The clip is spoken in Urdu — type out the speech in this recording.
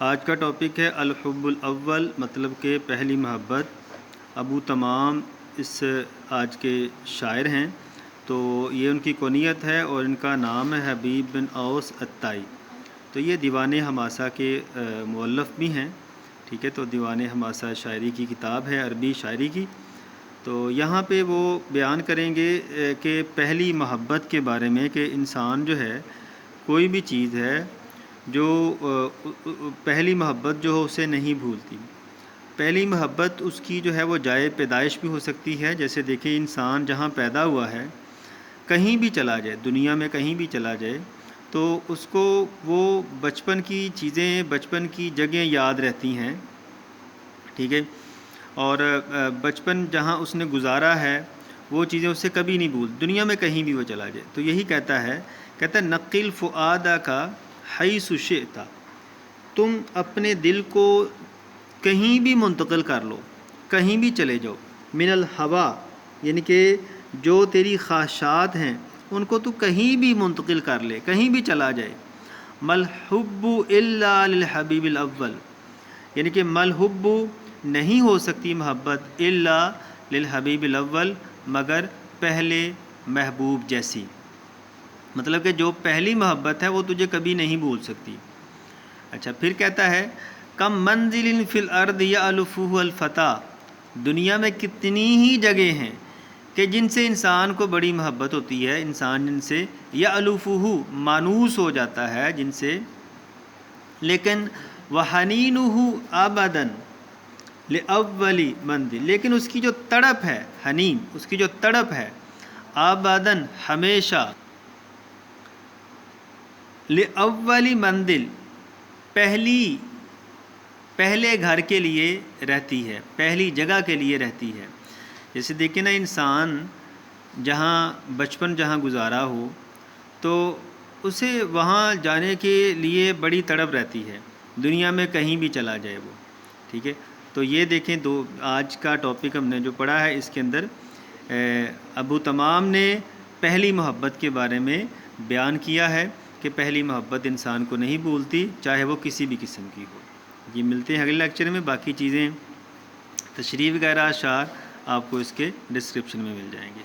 آج کا ٹاپک ہے الحب الاول، مطلب کہ پہلی محبت۔ ابو تمام اس آج کے شاعر ہیں، تو یہ ان کی کنیت ہے اور ان کا نام ہے حبیب بن اوس الطائی۔ تو یہ دیوان حماسہ کے مؤلف بھی ہیں، ٹھیک ہے۔ تو دیوان حماسہ شاعری کی کتاب ہے، عربی شاعری کی۔ تو یہاں پہ وہ بیان کریں گے کہ پہلی محبت کے بارے میں، کہ انسان جو ہے کوئی بھی چیز ہے جو پہلی محبت جو ہے اسے نہیں بھولتی۔ پہلی محبت اس کی جو ہے وہ جائے پیدائش بھی ہو سکتی ہے۔ جیسے دیکھیں انسان جہاں پیدا ہوا ہے، کہیں بھی چلا جائے، دنیا میں کہیں بھی چلا جائے، تو اس کو وہ بچپن کی چیزیں، بچپن کی جگہیں یاد رہتی ہیں، ٹھیک ہے۔ اور بچپن جہاں اس نے گزارا ہے وہ چیزیں اسے کبھی نہیں بھول، دنیا میں کہیں بھی وہ چلا جائے۔ تو یہی کہتا ہے نقل فؤادہ کا حیث شئت، تم اپنے دل کو کہیں بھی منتقل کر لو، کہیں بھی چلے جاؤ۔ من الہوا، یعنی کہ جو تیری خواہشات ہیں ان کو تو کہیں بھی منتقل کر لے، کہیں بھی چلا جائے۔ ملحب الا للحبیب الاول، یعنی کہ ملحب نہیں ہو سکتی محبت الا للحبیب الاول، مگر پہلے محبوب جیسی۔ مطلب کہ جو پہلی محبت ہے وہ تجھے کبھی نہیں بھول سکتی۔ اچھا، پھر کہتا ہے کم منزل فی الارض یألفہ الفتیٰ، دنیا میں کتنی ہی جگہ ہیں کہ جن سے انسان کو بڑی محبت ہوتی ہے، انسان جن سے یألفہ مانوس ہو جاتا ہے جن سے، لیکن وحنینہ ابدا لأول منزل، لیکن اس کی جو تڑپ ہے، حنین، اس کی جو تڑپ ہے، ابداً ہمیشہ، لأول منزل، پہلے گھر کے لیے رہتی ہے، پہلی جگہ کے لیے رہتی ہے۔ جیسے دیکھیں نا، انسان جہاں بچپن جہاں گزارا ہو تو اسے وہاں جانے کے لیے بڑی تڑپ رہتی ہے، دنیا میں کہیں بھی چلا جائے وہ، ٹھیک ہے۔ تو یہ دیکھیں آج کا ٹاپک ہم نے جو پڑھا ہے، اس کے اندر ابو تمام نے پہلی محبت کے بارے میں بیان کیا ہے کہ پہلی محبت انسان کو نہیں بھولتی، چاہے وہ کسی بھی قسم کی ہو۔ یہ ملتے ہیں اگلے لیکچر میں، باقی چیزیں تشریح وغیرہ اشعار آپ کو اس کے ڈسکرپشن میں مل جائیں گے۔